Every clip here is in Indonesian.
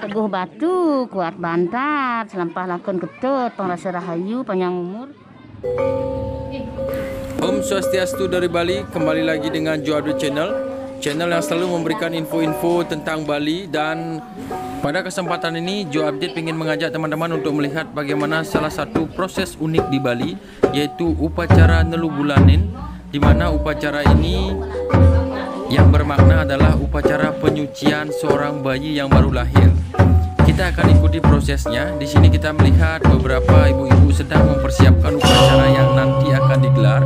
Teguh batu, kuat bantat, selampah lakon ketut, pangrasa rahayu, panjang umur. Om Swastiastu dari Bali, kembali lagi dengan Joe Abdul Channel yang selalu memberikan info-info tentang Bali. Dan pada kesempatan ini Joe Update ingin mengajak teman-teman untuk melihat bagaimana salah satu proses unik di Bali, yaitu upacara Nelubulanin, di mana upacara ini yang bermakna adalah upacara penyucian seorang bayi yang baru lahir. Kita akan ikuti prosesnya. Di sini kita melihat beberapa ibu-ibu sedang mempersiapkan upacara yang nanti akan digelar.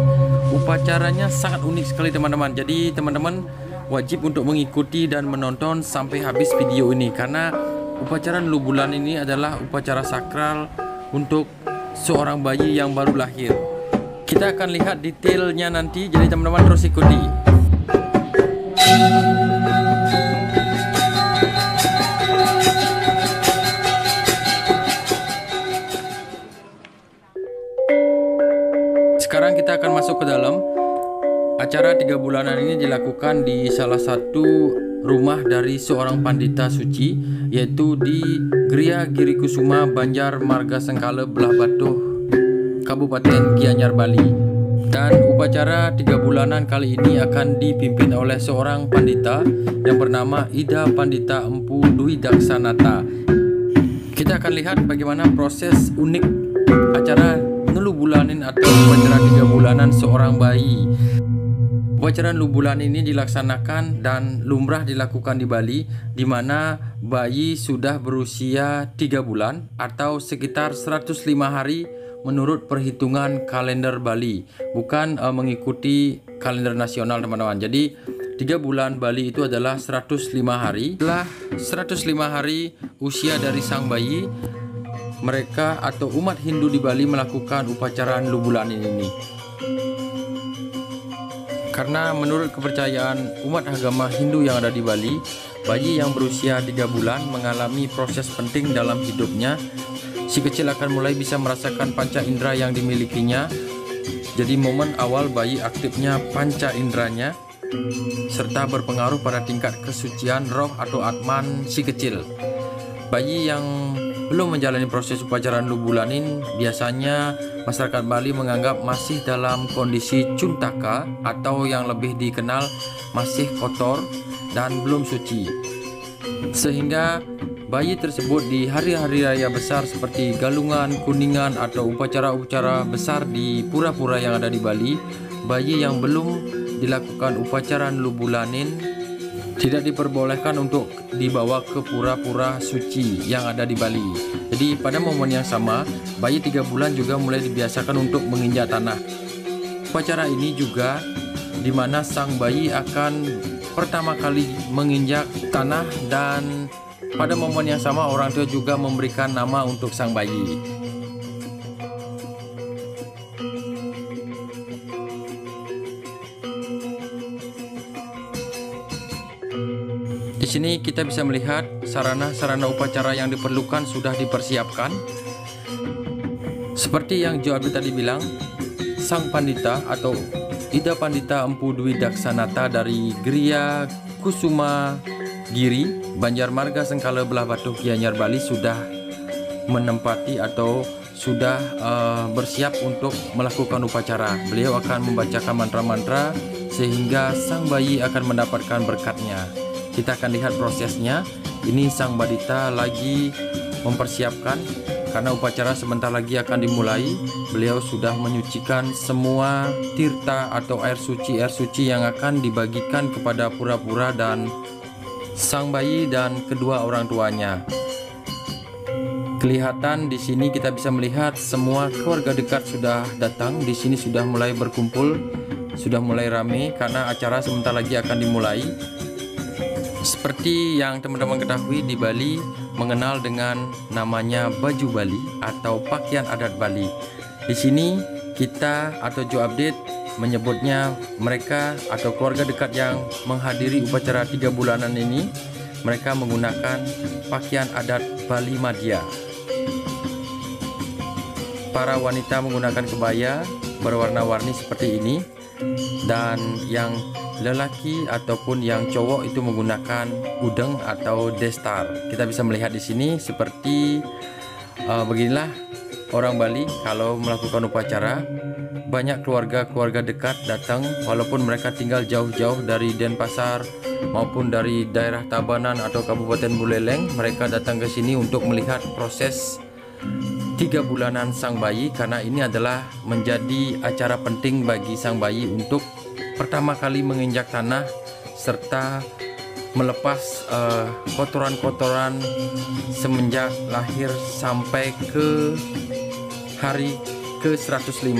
Upacaranya sangat unik sekali teman-teman. Jadi teman-teman wajib untuk mengikuti dan menonton sampai habis video ini, karena upacara Nelubulan ini adalah upacara sakral untuk seorang bayi yang baru lahir. Kita akan lihat detailnya nanti, jadi teman-teman terus ikuti. Sekarang kita akan masuk ke dalam. Acara 3 bulanan ini dilakukan di salah satu rumah dari seorang pandita suci, yaitu di Gria Girikusuma, Banjar Marga Sengkala, Belah Batuh, Kabupaten Gianyar, Bali. Dan upacara 3 bulanan kali ini akan dipimpin oleh seorang pandita yang bernama Ida Pandita Empu Dwi Daksanata. Kita akan lihat bagaimana proses unik acara Nelubulanin atau upacara 3 bulanan seorang bayi. Upacara Nelubulan ini dilaksanakan dan lumrah dilakukan di Bali, di mana bayi sudah berusia 3 bulan atau sekitar 105 hari menurut perhitungan kalender Bali, bukan mengikuti kalender nasional teman-teman. Jadi 3 bulan Bali itu adalah 105 hari. Setelah 105 hari usia dari sang bayi, mereka atau umat Hindu di Bali melakukan upacara Nelubulanin ini. Karena menurut kepercayaan umat agama Hindu yang ada di Bali, bayi yang berusia 3 bulan mengalami proses penting dalam hidupnya. Si kecil akan mulai bisa merasakan panca indera yang dimilikinya. Jadi momen awal bayi aktifnya panca inderanya, serta berpengaruh pada tingkat kesucian roh atau atman si kecil. Bayi yang belum menjalani proses upacara Nelubulanin biasanya masyarakat Bali menganggap masih dalam kondisi cuntaka, atau yang lebih dikenal masih kotor dan belum suci, sehingga bayi tersebut di hari-hari raya besar seperti Galungan, Kuningan, atau upacara-upacara besar di pura-pura yang ada di Bali, bayi yang belum dilakukan upacara Nelubulanin tidak diperbolehkan untuk dibawa ke pura-pura suci yang ada di Bali. Jadi pada momen yang sama, bayi 3 bulan juga mulai dibiasakan untuk menginjak tanah. Upacara ini juga di mana sang bayi akan pertama kali menginjak tanah, dan pada momen yang sama orang tua juga memberikan nama untuk sang bayi. Di sini kita bisa melihat sarana-sarana upacara yang diperlukan sudah dipersiapkan. Seperti yang Joe Abdul tadi bilang, sang pandita atau Ida Pandita Empu Dwi Daksanata dari Gria Kusuma Giri, Banjar Marga Sengkala, Belah Batuh, Gianyar, Bali sudah menempati atau sudah bersiap untuk melakukan upacara. Beliau akan membacakan mantra-mantra sehingga sang bayi akan mendapatkan berkatnya. Kita akan lihat prosesnya. Ini sang badita lagi mempersiapkan karena upacara sebentar lagi akan dimulai. Beliau sudah menyucikan semua tirta atau air suci yang akan dibagikan kepada pura-pura dan sang bayi dan kedua orang tuanya. Kelihatan di sini kita bisa melihat semua keluarga dekat sudah datang. Di sini sudah mulai berkumpul, sudah mulai ramai karena acara sebentar lagi akan dimulai. Seperti yang teman-teman ketahui, di Bali mengenal dengan namanya baju Bali atau pakaian adat Bali. Di sini kita atau Jo Update menyebutnya mereka atau keluarga dekat yang menghadiri upacara 3 bulanan ini, mereka menggunakan pakaian adat Bali Madya. Para wanita menggunakan kebaya berwarna-warni seperti ini, dan yang lelaki ataupun yang cowok itu menggunakan udeng atau destar. Kita bisa melihat di sini seperti beginilah orang Bali kalau melakukan upacara. Banyak keluarga-keluarga dekat datang, walaupun mereka tinggal jauh-jauh dari Denpasar maupun dari daerah Tabanan atau Kabupaten Buleleng. Mereka datang ke sini untuk melihat proses 3 bulanan sang bayi, karena ini adalah menjadi acara penting bagi sang bayi untuk pertama kali menginjak tanah serta melepas kotoran-kotoran semenjak lahir sampai ke hari ke-105.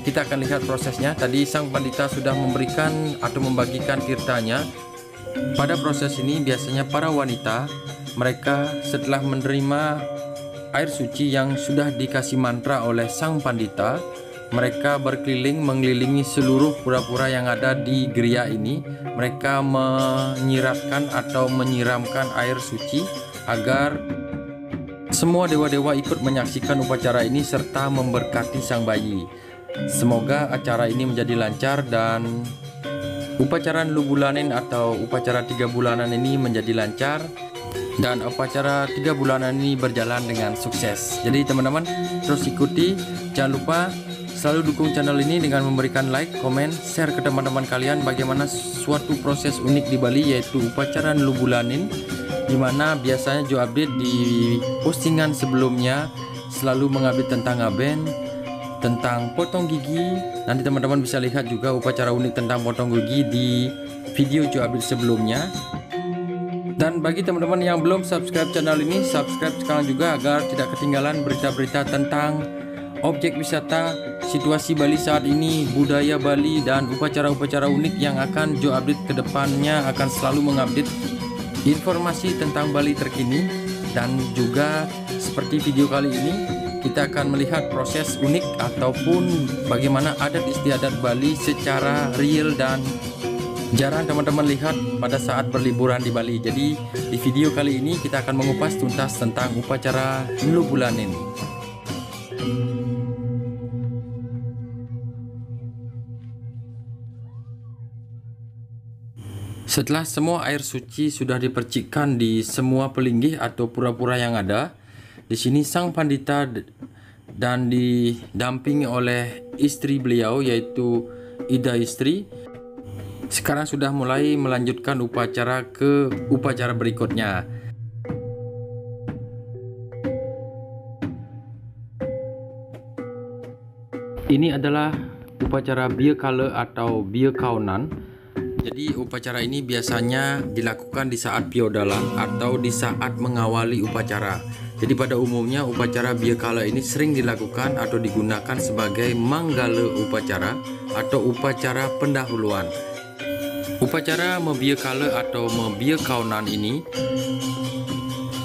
Kita akan lihat prosesnya. Tadi sang pandita sudah memberikan atau membagikan tirtanya. Pada proses ini biasanya para wanita, mereka setelah menerima air suci yang sudah dikasih mantra oleh sang pandita, mereka berkeliling mengelilingi seluruh pura-pura yang ada di geria ini. Mereka menyiratkan atau menyiramkan air suci agar semua dewa-dewa ikut menyaksikan upacara ini serta memberkati sang bayi. Semoga acara ini menjadi lancar dan upacara Lubulanin atau upacara 3 bulanan ini menjadi lancar, dan upacara 3 bulanan ini berjalan dengan sukses. Jadi teman-teman terus ikuti, jangan lupa selalu dukung channel ini dengan memberikan like, komen, share ke teman-teman kalian bagaimana suatu proses unik di Bali, yaitu upacara Lubulanin, dimana biasanya Jo Update di postingan sebelumnya selalu mengupdate tentang ngaben, tentang potong gigi. Nanti teman-teman bisa lihat juga upacara unik tentang potong gigi di video Jo Update sebelumnya. Dan bagi teman-teman yang belum subscribe channel ini, subscribe sekarang juga agar tidak ketinggalan berita-berita tentang objek wisata, situasi Bali saat ini, budaya Bali, dan upacara-upacara unik yang akan Jo Update ke depannya akan selalu mengupdate informasi tentang Bali terkini. Dan juga seperti video kali ini, kita akan melihat proses unik ataupun bagaimana adat istiadat Bali secara real dan jarang teman-teman lihat pada saat berliburan di Bali. Jadi di video kali ini kita akan mengupas tuntas tentang upacara Lubulanin. Setelah semua air suci sudah dipercikkan di semua pelinggih atau pura-pura yang ada, di sini sang pandita dan didampingi oleh istri beliau yaitu Ida istri sekarang sudah mulai melanjutkan upacara ke upacara berikutnya. Ini adalah upacara Biekale atau Biekaunan. Jadi upacara ini biasanya dilakukan di saat piodalan atau di saat mengawali upacara. Jadi pada umumnya upacara Biekale ini sering dilakukan atau digunakan sebagai manggala upacara atau upacara pendahuluan. Upacara Mebiekale atau Mebiekaunan ini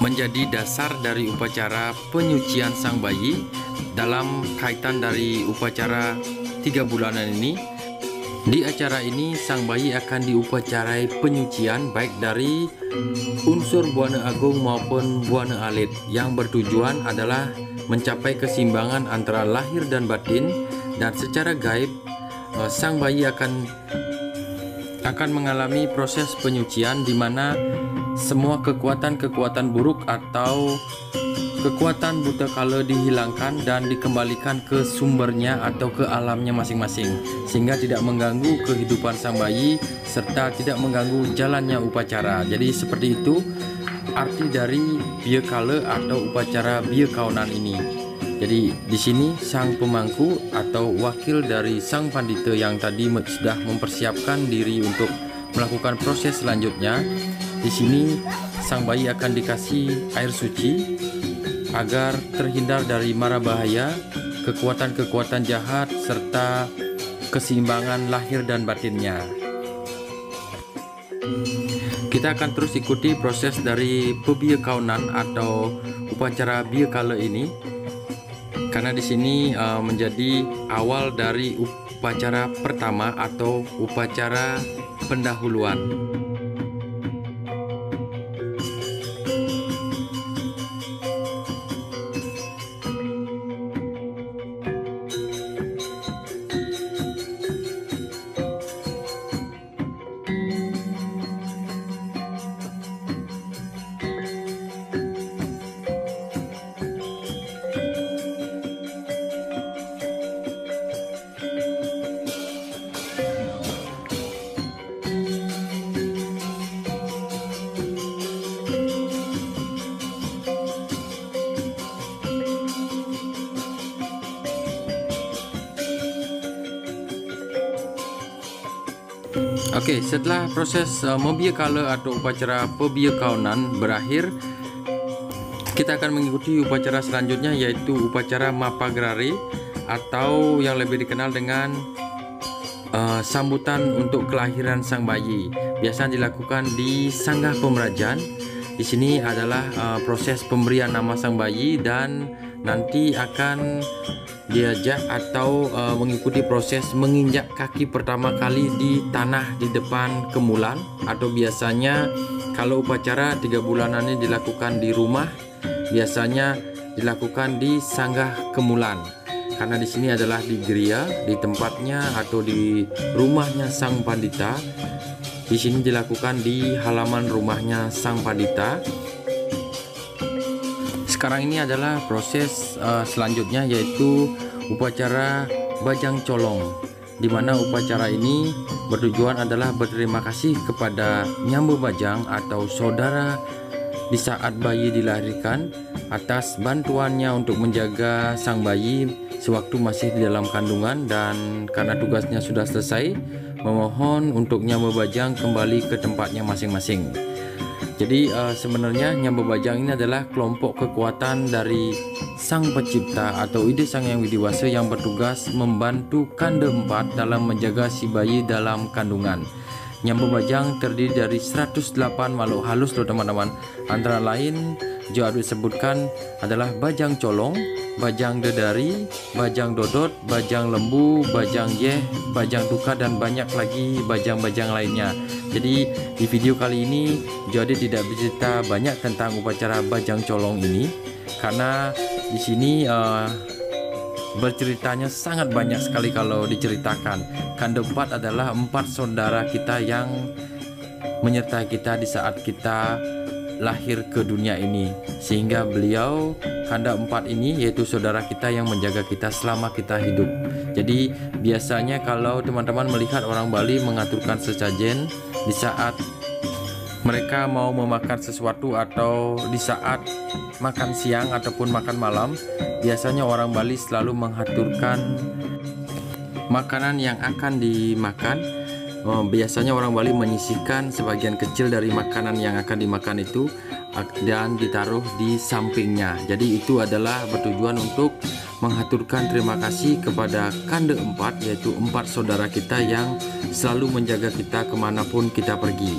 menjadi dasar dari upacara penyucian sang bayi dalam kaitan dari upacara 3 bulanan ini. Di acara ini sang bayi akan diupacarai penyucian baik dari unsur Buana Agung maupun Buana Alit, yang bertujuan adalah mencapai keseimbangan antara lahir dan batin, dan secara gaib sang bayi akan mengalami proses penyucian di mana semua kekuatan-kekuatan buruk atau kekuatan buta kala dihilangkan dan dikembalikan ke sumbernya atau ke alamnya masing-masing, sehingga tidak mengganggu kehidupan sang bayi serta tidak mengganggu jalannya upacara. Jadi seperti itu arti dari Biekale atau upacara Biekaunan ini. Jadi di sini sang pemangku atau wakil dari sang pandita yang tadi sudah mempersiapkan diri untuk melakukan proses selanjutnya. Di sini sang bayi akan dikasih air suci agar terhindar dari mara bahaya, kekuatan-kekuatan jahat serta keseimbangan lahir dan batinnya. Kita akan terus ikuti proses dari Pebiekaunan atau upacara Biekale ini. karena di sini menjadi awal dari upacara pertama atau upacara pendahuluan. Oke, setelah proses Mobiekala atau upacara pebiekaunan berakhir, kita akan mengikuti upacara selanjutnya, yaitu upacara Mapagrare atau yang lebih dikenal dengan sambutan untuk kelahiran sang bayi. Biasanya dilakukan di sanggah pemerajan. Di sini adalah proses pemberian nama sang bayi dan nanti akan diajak atau mengikuti proses menginjak kaki pertama kali di tanah di depan kemulan, atau biasanya kalau upacara 3 bulanan ini dilakukan di rumah, biasanya dilakukan di sanggah kemulan, karena di sini adalah di geria, di tempatnya atau di rumahnya sang pandita. Di sini dilakukan di halaman rumahnya sang pandita. Sekarang ini adalah proses selanjutnya, yaitu upacara Bajang Colong, di mana upacara ini bertujuan adalah berterima kasih kepada Nyambe Bajang atau saudara di saat bayi dilahirkan atas bantuannya untuk menjaga sang bayi sewaktu masih di dalam kandungan, dan karena tugasnya sudah selesai, memohon untuk Nyambe Bajang kembali ke tempatnya masing-masing. Jadi sebenarnya Nyambe Bajang ini adalah kelompok kekuatan dari Sang Pencipta atau Ide Sang Yang Widiwasa yang bertugas membantu Kanda 4 dalam menjaga si bayi dalam kandungan. Nyambe Bajang terdiri dari 108 makhluk halus loh teman-teman. Antara lain Jo Abdul sebutkan adalah Bajang Colong, Bajang Dedari, Bajang Dodot, Bajang Lembu, Bajang Yeh, Bajang Duka, dan banyak lagi bajang-bajang lainnya. Jadi di video kali ini Jody tidak bercerita banyak tentang upacara Bajang Colong ini, karena di sini berceritanya sangat banyak sekali kalau diceritakan. Kanda 4 adalah 4 saudara kita yang menyertai kita di saat kita lahir ke dunia ini, sehingga beliau Kanda 4 ini yaitu saudara kita yang menjaga kita selama kita hidup. Jadi biasanya kalau teman-teman melihat orang Bali mengaturkan sesajen di saat mereka mau memakan sesuatu atau di saat makan siang ataupun makan malam, biasanya orang Bali selalu mengaturkan makanan yang akan dimakan. Biasanya orang Bali menyisihkan sebagian kecil dari makanan yang akan dimakan itu dan ditaruh di sampingnya. Jadi itu adalah bertujuan untuk mengaturkan terima kasih kepada Kanda 4, yaitu 4 saudara kita yang selalu menjaga kita kemanapun kita pergi.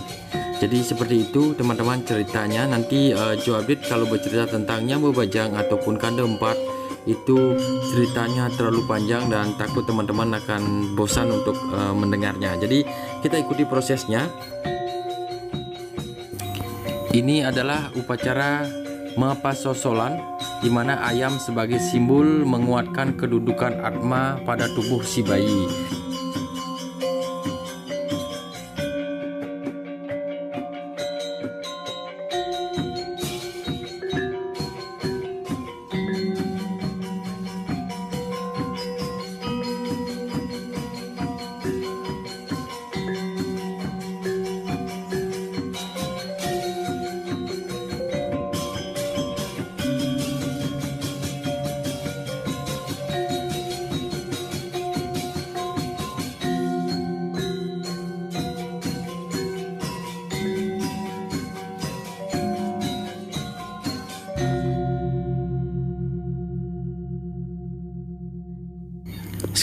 Jadi seperti itu teman-teman ceritanya. Nanti Jo Abid kalau bercerita tentang Nyambe Bajang ataupun Kanda 4 itu ceritanya terlalu panjang dan takut teman-teman akan bosan untuk mendengarnya. Jadi kita ikuti prosesnya. Ini adalah upacara Mapasosolan, di mana ayam sebagai simbol menguatkan kedudukan atma pada tubuh si bayi.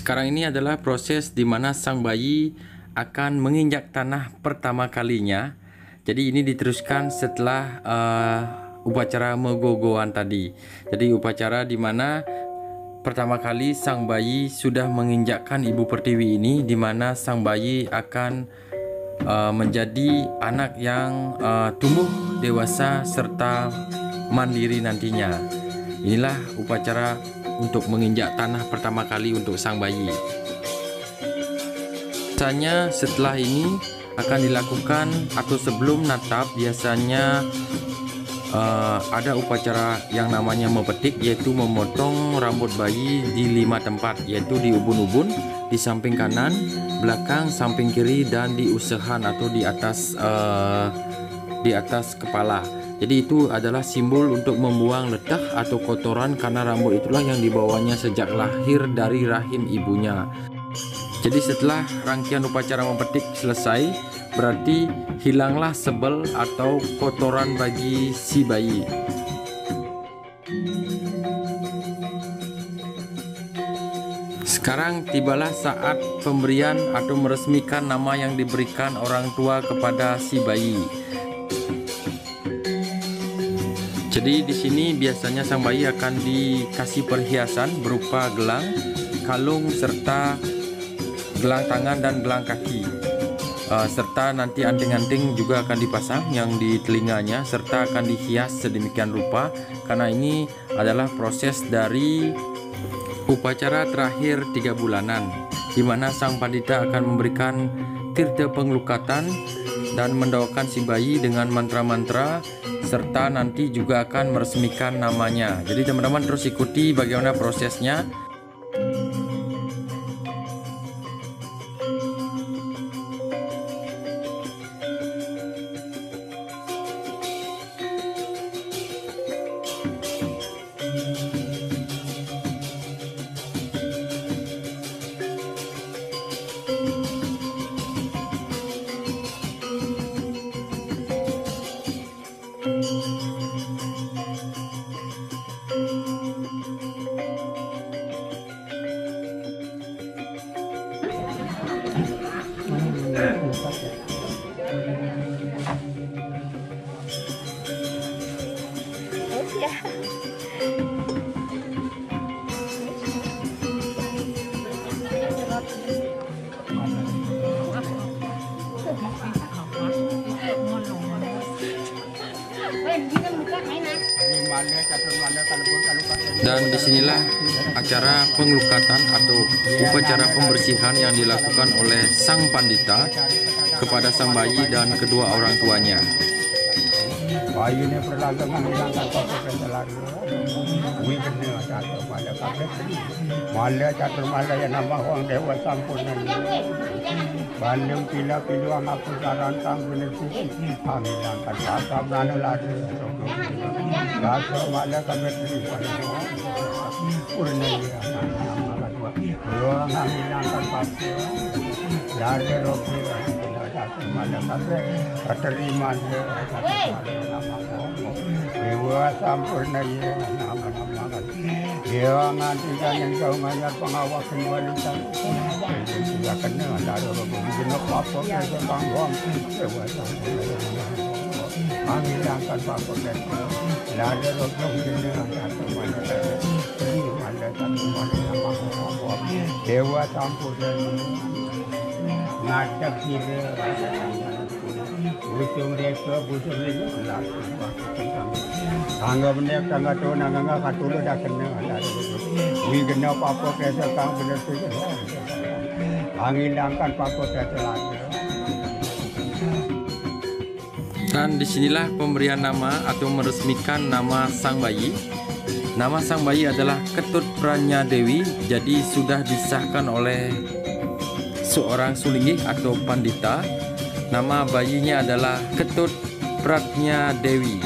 Sekarang ini adalah proses di mana sang bayi akan menginjak tanah pertama kalinya. Jadi ini diteruskan setelah upacara megogoan tadi. Jadi upacara di mana pertama kali sang bayi sudah menginjakkan ibu pertiwi ini, di mana sang bayi akan menjadi anak yang tumbuh dewasa serta mandiri nantinya. Inilah upacara untuk menginjak tanah pertama kali untuk sang bayi. Biasanya setelah ini akan dilakukan atau sebelum natap, biasanya ada upacara yang namanya mepetik, yaitu memotong rambut bayi di 5 tempat, yaitu di ubun-ubun, di samping kanan, belakang, samping kiri, dan di usehan atau di atas kepala. Jadi itu adalah simbol untuk membuang letah atau kotoran, karena rambut itulah yang dibawanya sejak lahir dari rahim ibunya. Jadi setelah rangkaian upacara memetik selesai, berarti hilanglah sebel atau kotoran bagi si bayi. Sekarang tibalah saat pemberian atau meresmikan nama yang diberikan orang tua kepada si bayi. Jadi di sini biasanya sang bayi akan dikasih perhiasan berupa gelang, kalung, serta gelang tangan dan gelang kaki, serta nanti anting-anting juga akan dipasang yang di telinganya, serta akan dihias sedemikian rupa, karena ini adalah proses dari upacara terakhir 3 bulanan, di mana sang pandita akan memberikan tirta pengelukatan dan mendoakan si bayi dengan mantra-mantra, serta nanti juga akan meresmikan namanya. Jadi teman-teman terus ikuti bagaimana prosesnya. Dan disinilah acara pengelukatan atau upacara pembersihan yang dilakukan oleh sang pandita kepada sang bayi dan kedua orang tuanya. Bayi ini berlangsung menghilangkan kotor kesalahan. Malah catur malah yang nama orang dewa sampunan. Bandung pila piluang aku sarantang bener suci. Menghilangkan kata berani lari. Catur malah kami terima. Purnanya nama dua. Orang menghilangkan kata. Lari roki. Malah kata terima dia. Dewa sampurna ya nama-nama. Dewa nanti jangan kau ngajak pengawas semua lusa. Sudah kena ada orang jenak apa ke bangun. Dewa sampurna. Menghilangkan apa dan ada orang jenak satu mana. Terima satu mana nama. Dewa sampurna. Ngatak kira. Busung reka, busung reka. Tangga benek, tangga tu, nangga katulu dah kena. Wi kena apa-apa kesa kang bener tu. Menghilangkan apa-apa kesa lagi. Dan disinilah pemberian nama atau meresmikan nama sang bayi. Nama sang bayi adalah Ketut Pranya Dewi. Jadi sudah disahkan oleh seorang sulinggih atau pandita. Nama bayinya adalah Ketut Pratnya Dewi.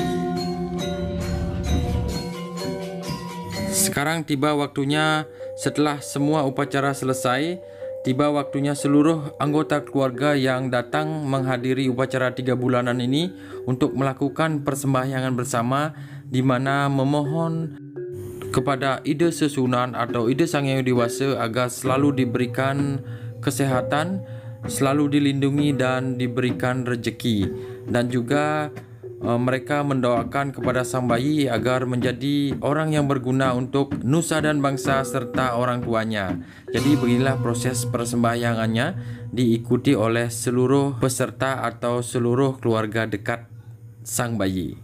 Sekarang tiba waktunya, setelah semua upacara selesai, tiba waktunya seluruh anggota keluarga yang datang menghadiri upacara 3 bulanan ini untuk melakukan persembahyangan bersama, di mana memohon kepada Ida Sesunan atau Ida Sang Hyang Dewasa agar selalu diberikan kesehatan, selalu dilindungi dan diberikan rezeki, dan juga mereka mendoakan kepada sang bayi agar menjadi orang yang berguna untuk nusa dan bangsa serta orang tuanya. Jadi beginilah proses persembahyangannya, diikuti oleh seluruh peserta atau seluruh keluarga dekat sang bayi.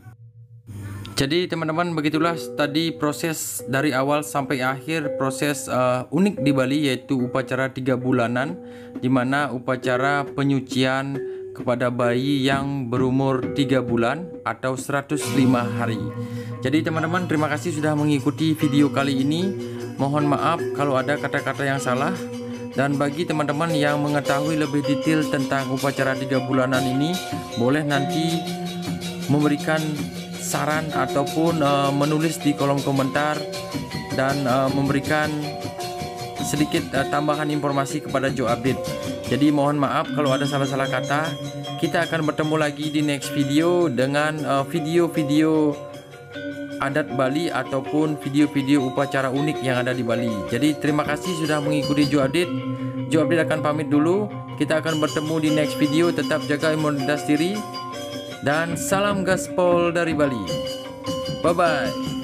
Jadi teman-teman, begitulah tadi proses dari awal sampai akhir, proses unik di Bali, yaitu upacara 3 bulanan, di mana upacara penyucian kepada bayi yang berumur 3 bulan atau 105 hari. Jadi teman-teman, terima kasih sudah mengikuti video kali ini. Mohon maaf kalau ada kata-kata yang salah. Dan bagi teman-teman yang mengetahui lebih detail tentang upacara 3 bulanan ini, boleh nanti memberikan saran ataupun menulis di kolom komentar dan memberikan sedikit tambahan informasi kepada Joe Update. Jadi mohon maaf kalau ada salah-salah kata. Kita akan bertemu lagi di next video dengan video-video adat Bali ataupun video-video upacara unik yang ada di Bali. Jadi terima kasih sudah mengikuti Joe Update. Joe Update akan pamit dulu. Kita akan bertemu di next video. Tetap jaga imunitas diri dan salam gaspol dari Bali. Bye bye.